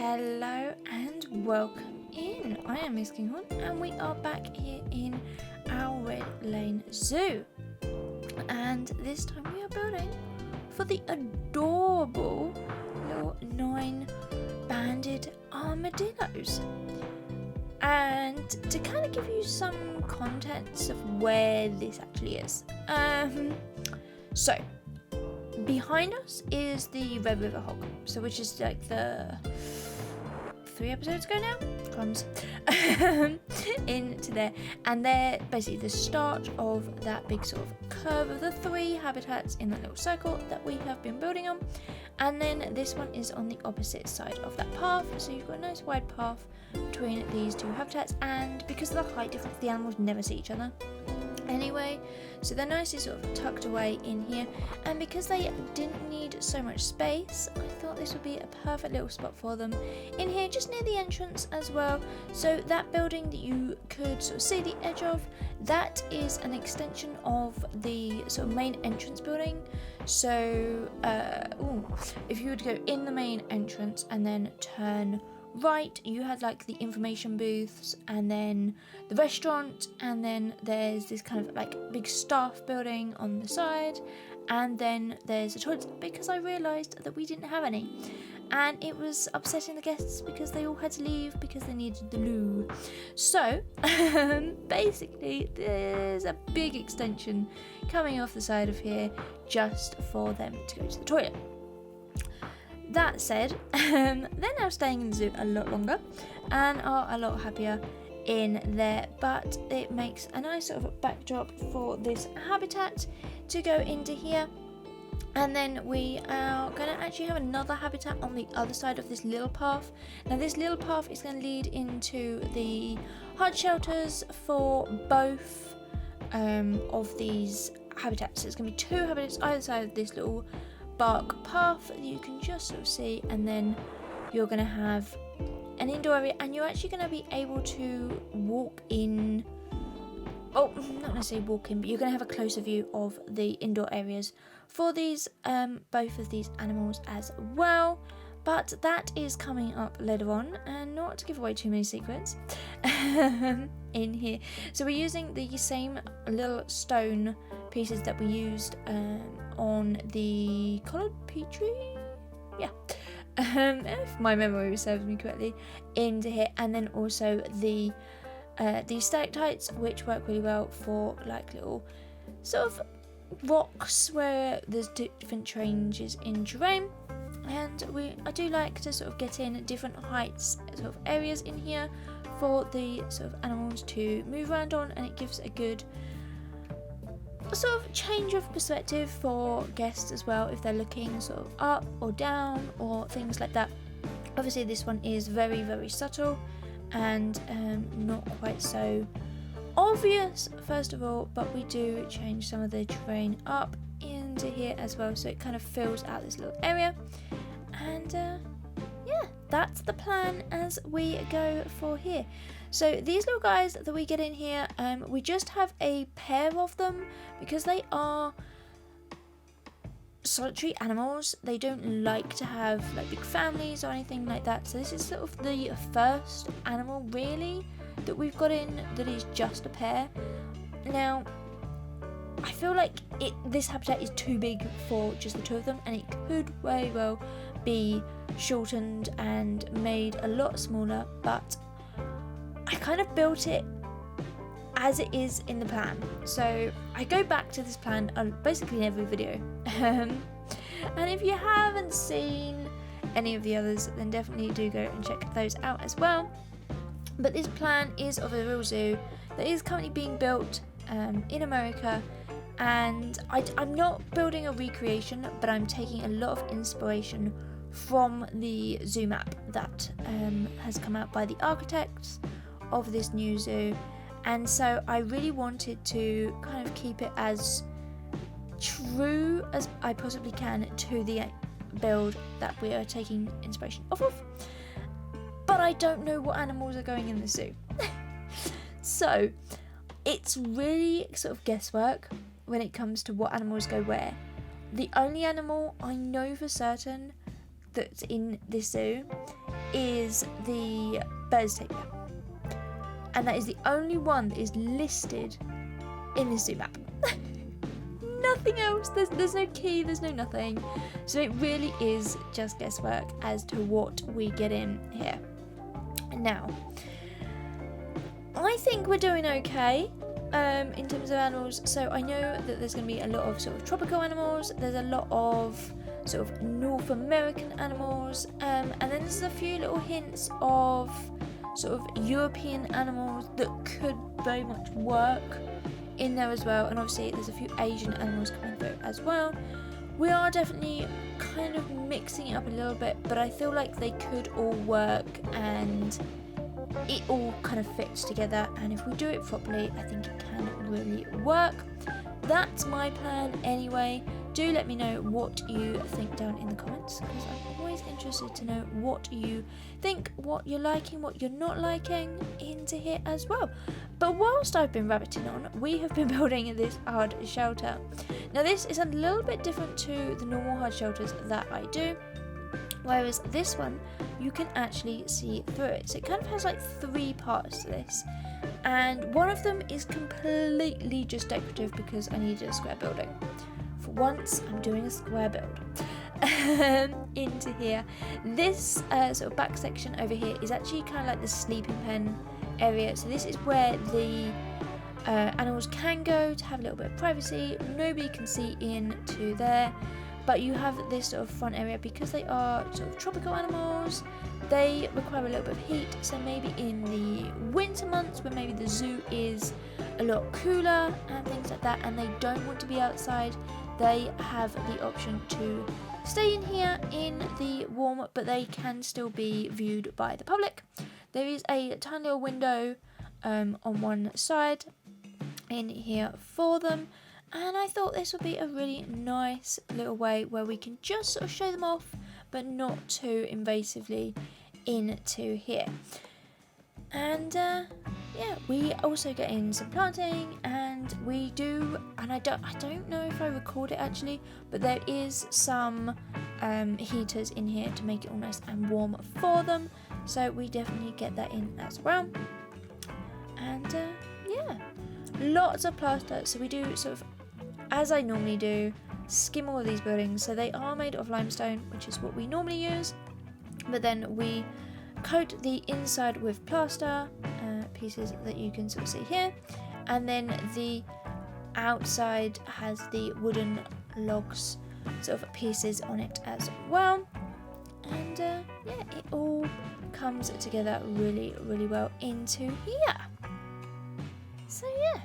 Hello and welcome in. I am Miss Kinghorn and we are back here in our Red Lane Zoo. And this time we are building for the adorable little Nine-Banded Armadillos. And to kind of give you some context of where this actually is. So behind us is the Red River Hog, so which is like the 3 episodes ago now, comes into there, and they're basically the start of that big sort of curve of the 3 habitats in that little circle that we have been building on. And then this one is on the opposite side of that path, so you've got a nice wide path between these 2 habitats, and because of the height difference the animals never see each other anyway, so they're nicely sort of tucked away in here. And because they didn't need so much space, I thought this would be a perfect little spot for them in here, just near the entrance as well. So that building that you could sort of see the edge of, that is an extension of the sort of main entrance building. So if you were to go in the main entrance and then turn right, you had like the information booths and then the restaurant, and then there's this kind of like big staff building on the side, and then there's the toilets, because I realised that we didn't have any and it was upsetting the guests because they all had to leave because they needed the loo. So basically there's a big extension coming off the side of here just for them to go to the toilet. That said, they're now staying in the zoo a lot longer and are a lot happier in there, but it makes a nice sort of backdrop for this habitat to go into here. And then we are going to actually have another habitat on the other side of this little path. Now this little path is going to lead into the hard shelters for both of these habitats. So it's going to be 2 habitats either side of this little bark path that you can just sort of see, and then you're going to have an indoor area, and you're actually going to be able to walk in, not necessarily walk in, but you're going to have a closer view of the indoor areas for these both of these animals as well. But that is coming up later on, and not to give away too many secrets in here. So we're using the same little stone pieces that we used on the collared petri, if my memory serves me correctly, into here. And then also the these stalactites, which work really well for like little sort of rocks where there's different changes in terrain. And I do like to sort of get in different heights sort of areas in here for the sort of animals to move around on, and it gives a good sort of change of perspective for guests as well if they're looking sort of up or down or things like that. Obviously this one is very, very subtle and not quite so obvious first of all, but we do change some of the terrain up into here as well, so it kind of fills out this little area. And that's the plan as we go for here. So these little guys that we get in here, we just have a pair of them because they are solitary animals. They don't like to have like big families or anything like that, so this is sort of the first animal really that we've got in that is just a pair. Now I feel like this habitat is too big for just the 2 of them, and it could very well be shortened and made a lot smaller, but I kind of built it as it is in the plan. So I go back to this plan basically in every video. And if you haven't seen any of the others, then definitely do go and check those out as well. But this plan is of a real zoo that is currently being built in America, and I'm not building a recreation, but I'm taking a lot of inspiration from the zoo map that has come out by the architects of this new zoo. And so I really wanted to kind of keep it as true as I possibly can to the build that we are taking inspiration off of. But I don't know what animals are going in the zoo. So it's really sort of guesswork when it comes to what animals go where. The only animal I know for certain that's in this zoo is the bird's taper. And that is the only one that is listed in the zoo map. Nothing else. There's no key, there's no nothing. So it really is just guesswork as to what we get in here. Now, I think we're doing okay in terms of animals. So I know that there's going to be a lot of sort of tropical animals. There's a lot of sort of North American animals. And then there's a few little hints of sort of European animals that could very much work in there as well. And obviously there's a few Asian animals coming through as well. We are definitely kind of mixing it up a little bit, but I feel like they could all work and it all kind of fits together, and if we do it properly, I think it can really work. That's my plan anyway. Do let me know what you think down in the comments, because I'm always interested to know what you think, what you're liking, what you're not liking into here as well. But whilst I've been rabbiting on, we have been building this hard shelter. Now this is a little bit different to the normal hard shelters that I do, whereas this one you can actually see through it. So it kind of has like 3 parts to this, and one of them is completely just decorative because I needed a square building. For once, I'm doing a square build into here. This sort of back section over here is actually kind of like the sleeping pen area. So this is where the animals can go to have a little bit of privacy. Nobody can see into there, but you have this sort of front area because they are sort of tropical animals. They require a little bit of heat, so maybe in the winter months when maybe the zoo is a lot cooler and things like that, and they don't want to be outside, they have the option to stay in here in the warm, but they can still be viewed by the public. There is a tiny little window on one side in here for them, and I thought this would be a really nice little way where we can just sort of show them off, but not too invasively into here. And yeah, we also get in some planting, and we do, and I don't know if I record it actually, but there is some heaters in here to make it all nice and warm for them, so we definitely get that in as well. And yeah, lots of plaster. So we do sort of, as I normally do, skim all of these buildings. So they are made of limestone, which is what we normally use, but then we coat the inside with plaster pieces that you can sort of see here, and then the outside has the wooden logs sort of pieces on it as well. And yeah, it all comes together really well into here. So yeah,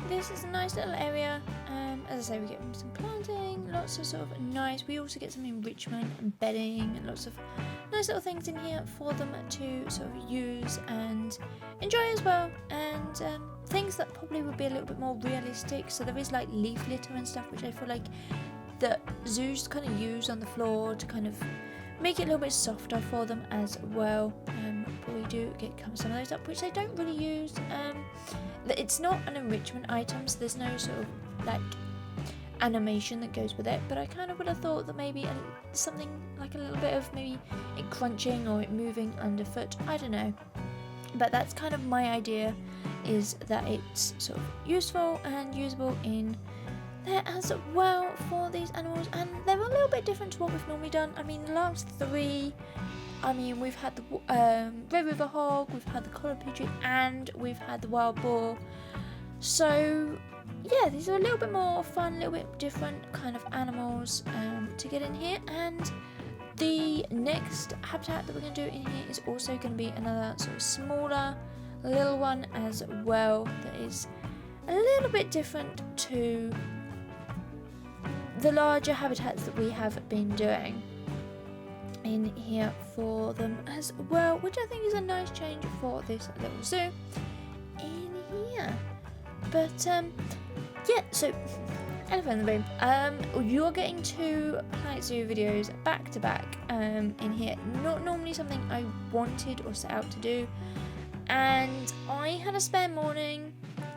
this is a nice little area. As I say, we get some planting, lots of sort of nice, we also get some enrichment and bedding, and lots of nice little things in here for them to sort of use and enjoy as well, and things that probably would be a little bit more realistic. So there is like leaf litter and stuff, which I feel like the zoos kind of use on the floor to kind of make it a little bit softer for them as well. But we do get some of those up, which they don't really use. It's not an enrichment item, so there's no sort of like animation that goes with it, but I kind of would have thought that maybe something like a little bit of maybe it crunching or it moving underfoot, I don't know, but that's kind of my idea, is that it's sort of useful and usable in there as well for these animals. And they're a little bit different to what we've normally done. I mean, the last 3, I mean, we've had the Red River Hog, we've had the Collared Pigeon, and we've had the Wild Boar. So yeah, these are a little bit more fun, a little bit different kind of animals to get in here. And the next habitat that we're going to do in here is also going to be another sort of smaller little one as well, that is a little bit different to the larger habitats that we have been doing in here for them as well, which I think is a nice change for this little zoo in here. But yeah, so elephant in the room. You're getting 2 Planet Zoo videos back to back in here. Not normally something I wanted or set out to do, and I had a spare morning,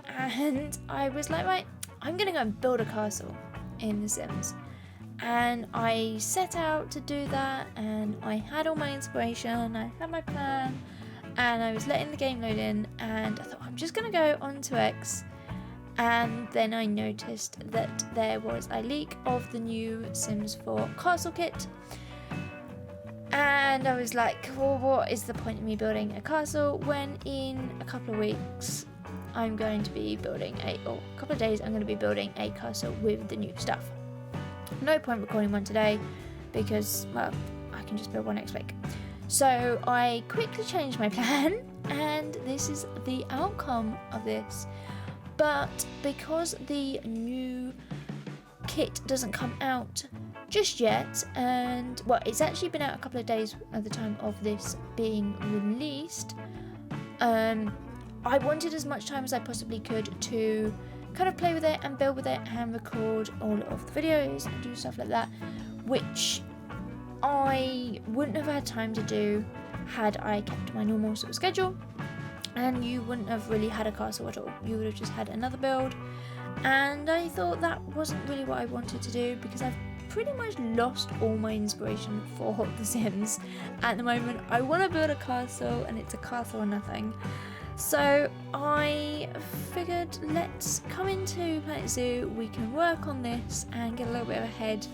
and I was like, right, I'm gonna go and build a castle in The Sims. And I set out to do that, and I had all my inspiration, I had my plan, and I was letting the game load in, and I thought I'm just gonna go onto X. And then I noticed that there was a leak of the new Sims 4 castle kit, and I was like, well, what is the point of me building a castle when in a couple of weeks I'm going to be building a couple of days I'm going to be building a castle with the new stuff. No point recording one today because, well, I can just build one next week. So I quickly changed my plan, and this is the outcome of this. But because the new kit doesn't come out just yet, and well, it's actually been out a couple of days at the time of this being released, I wanted as much time as I possibly could to kind of play with it and build with it and record all of the videos and do stuff like that, which I wouldn't have had time to do had I kept my normal sort of schedule. And you wouldn't have really had a castle at all. You would have just had another build. And I thought that wasn't really what I wanted to do, because I've pretty much lost all my inspiration for The Sims at the moment. I want to build a castle, and it's a castle or nothing. So I figured, let's come into Planet Zoo, we can work on this and get a little bit of a head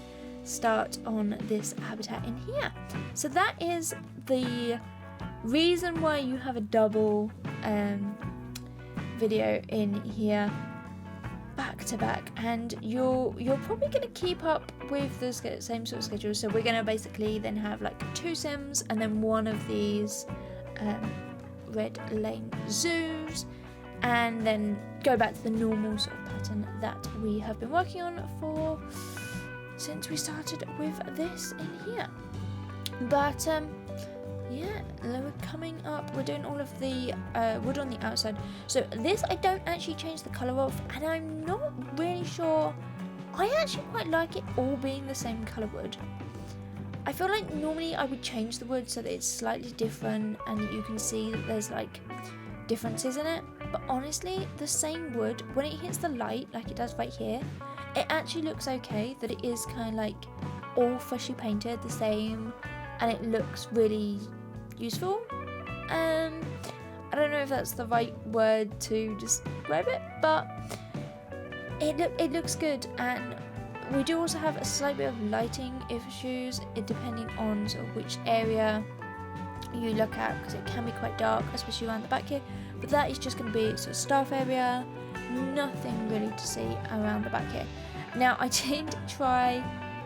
start on this habitat in here. So that is the reason why you have a double video in here back to back, and you're probably going to keep up with the same sort of schedule. So we're going to basically then have like 2 Sims and then one of these Red Lane zoos, and then go back to the normal sort of pattern that we have been working on for since we started with this in here. But yeah, we're coming up, we're doing all of the wood on the outside. So this I don't actually change the colour of, and I'm not really sure. I actually quite like it all being the same colour wood. I feel like normally I would change the wood so that it's slightly different and that you can see that there's like differences in it. But honestly, the same wood, when it hits the light like it does right here, it actually looks okay, that it is kind of like all freshly painted the same, and it looks really useful. I don't know if that's the right word to describe it, but it looks good. And we do also have a slight bit of lighting issues, depending on sort of which area you look at, because it can be quite dark, especially around the back here. But that is just going to be sort of staff area, nothing really to see around the back here. Now I did try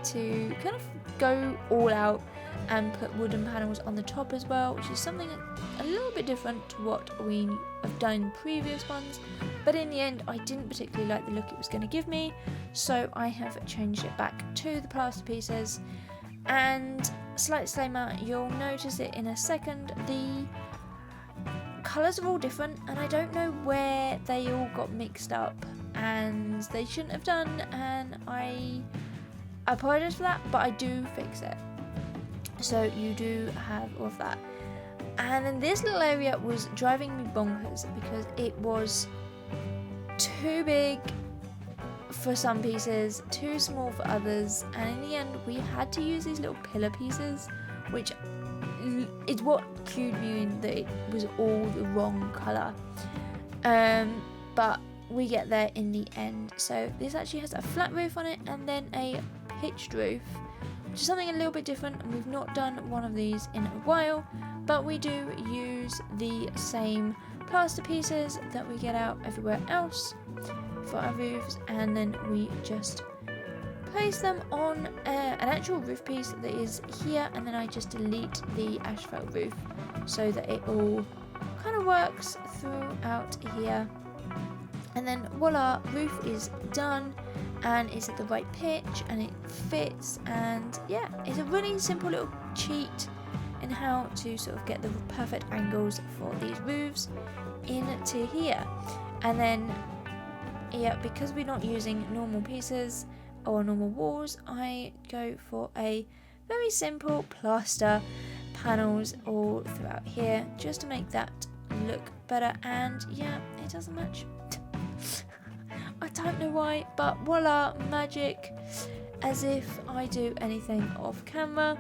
to kind of go all out and put wooden panels on the top as well, which is something a little bit different to what we have done in previous ones, but in the end I didn't particularly like the look it was going to give me, so I have changed it back to the plaster pieces. And slight disclaimer, you'll notice it in a second, the colours are all different, and I don't know where they all got mixed up, and they shouldn't have done, and I apologise for that, but I do fix it. So you do have all of that. And then this little area was driving me bonkers because it was too big for some pieces, too small for others, and in the end we had to use these little pillar pieces, which is what cued me in that it was all the wrong colour. But we get there in the end. So this actually has a flat roof on it and then a pitched roof, which is something a little bit different, and we've not done one of these in a while, but we do use the same plaster pieces that we get out everywhere else for our roofs, and then we just place them on an actual roof piece that is here, and then I just delete the asphalt roof so that it all kind of works throughout here. And then voila, roof is done, and it's at the right pitch and it fits, and yeah, it's a really simple little cheat in how to sort of get the perfect angles for these roofs into here. And then yeah, because we're not using normal pieces or normal walls, I go for a very simple plaster panels all throughout here just to make that look better. And yeah, it doesn't match. I don't know why, but voila, magic. as if I do anything off camera,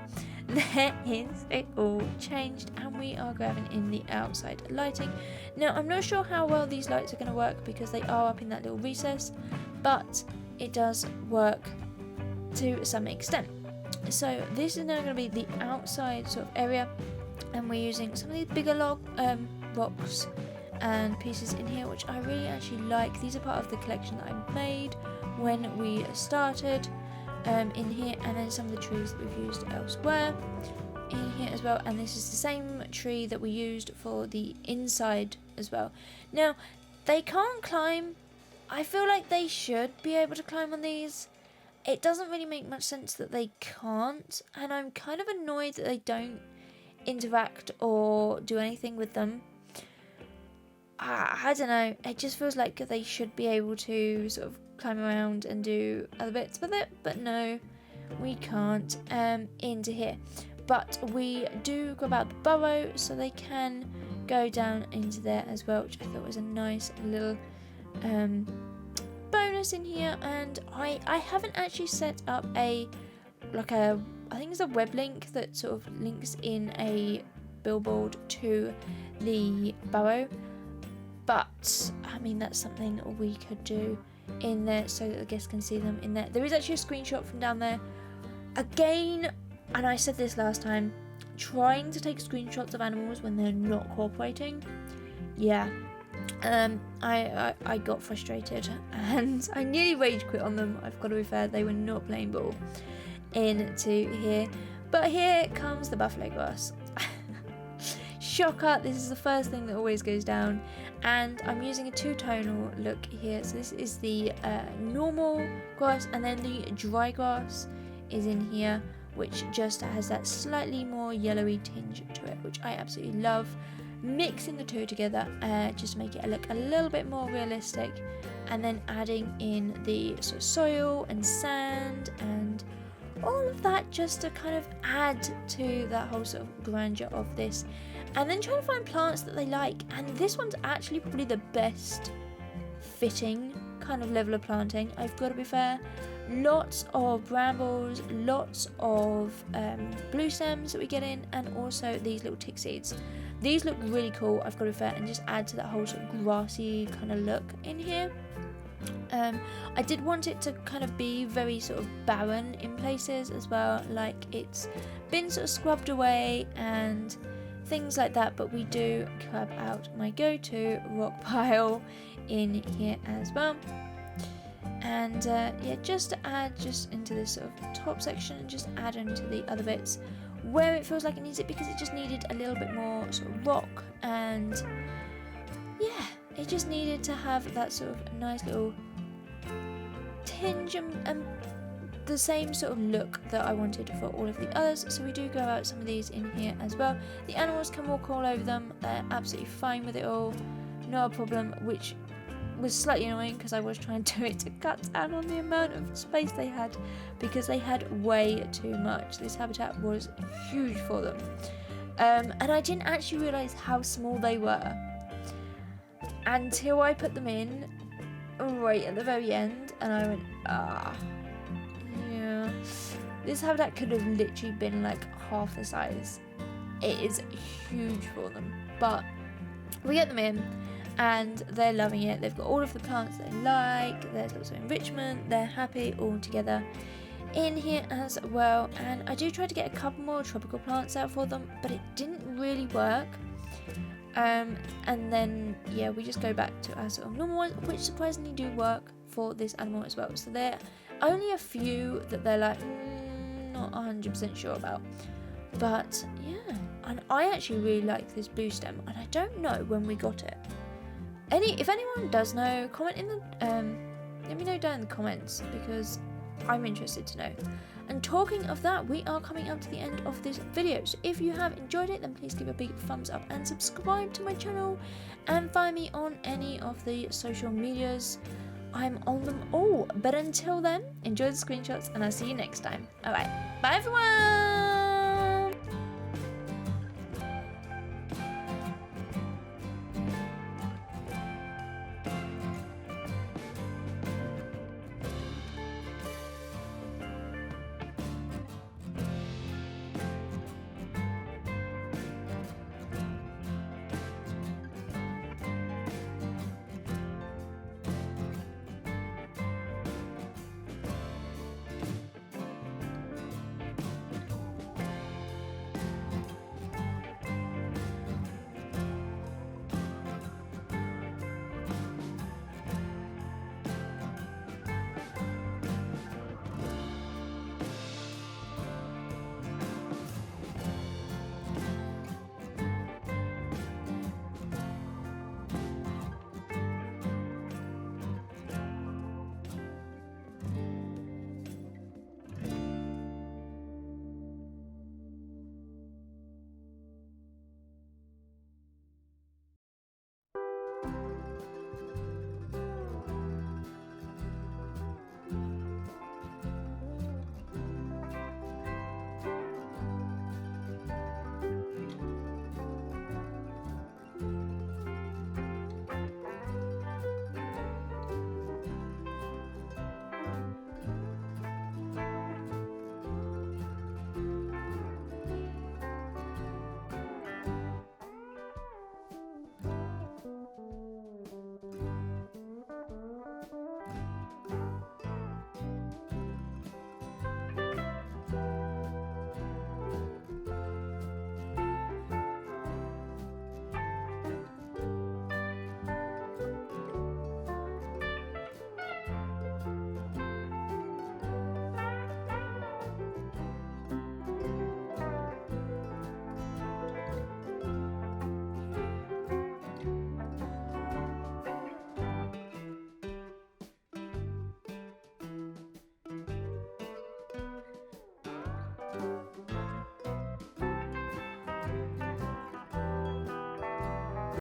there is it all changed, and we are grabbing in the outside lighting. Now I'm not sure how well these lights are going to work because they are up in that little recess, but it does work to some extent. So this is now going to be the outside sort of area, and we're using some of these bigger rocks and pieces in here, which I really actually like. These are part of the collection that I made when we started in here, and then some of the trees that we've used elsewhere in here as well. And this is the same tree that we used for the inside as well. Now they can't climb. I feel like they should be able to climb on these. It doesn't really make much sense that they can't, and I'm kind of annoyed that they don't interact or do anything with them. I don't know, it just feels like they should be able to sort of climb around and do other bits with it, but no, we can't into here. But we do grab out the burrow so they can go down into there as well, which I thought was a nice little bonus in here. And I haven't actually set up I think it's a web link that sort of links in a billboard to the burrow, but I mean that's something that we could do in there so that the guests can see them in there. There is actually a screenshot from down there again, and I said this last time, trying to take screenshots of animals when they're not cooperating, yeah, I got frustrated and I nearly rage quit on them. I've got to be fair, they were not playing ball into here. But here comes the buffalo grass. Shocker, this is the first thing that always goes down, and I'm using a two-tonal look here. So this is the normal grass, and then the dry grass is in here, which just has that slightly more yellowy tinge to it, which I absolutely love. Mixing the two together just to make it look a little bit more realistic, and then adding in the sort of soil and sand and all of that just to kind of add to that whole sort of grandeur of this, and then trying to find plants that they like. And this one's actually probably the best fitting kind of level of planting, I've got to be fair. Lots of brambles, lots of blue stems that we get in, and also these little tick seeds. These look really cool, I've got to be fair, and just add to that whole sort of grassy kind of look in here. I did want it to kind of be very sort of barren in places as well, like it's been sort of scrubbed away and things like that, but we do grab out my go-to rock pile in here as well. And yeah, just to add just into this sort of top section, and just add into the other bits where it feels like it needs it, because it just needed a little bit more sort of rock, and yeah, it just needed to have that sort of nice little tinge and the same sort of look that I wanted for all of the others. So we do go out some of these in here as well. The animals can walk all over them, they're absolutely fine with it all, not a problem, which was slightly annoying because I was trying to do it to cut down on the amount of space they had, because they had way too much. This habitat was huge for them, and I didn't actually realise how small they were until I put them in right at the very end, and I went, yeah, this habitat could have literally been like half the size. It is huge for them, but we get them in and they're loving it. They've got all of the plants they like, there's lots of enrichment, they're happy all together in here as well. And I do try to get a couple more tropical plants out for them, but it didn't really work. And then yeah, we just go back to our sort of normal ones, which surprisingly do work for this animal as well. So there are only a few that they're like not 100% sure about, but yeah. And I actually really like this blue stem, and I don't know when we got it. If anyone does know, comment in the let me know down in the comments, because I'm interested to know. And talking of that, we are coming up to the end of this video, so if you have enjoyed it, then please give a big thumbs up and subscribe to my channel, and find me on any of the social medias. I'm on them all. But until then, enjoy the screenshots, and I'll see you next time. Alright, bye everyone!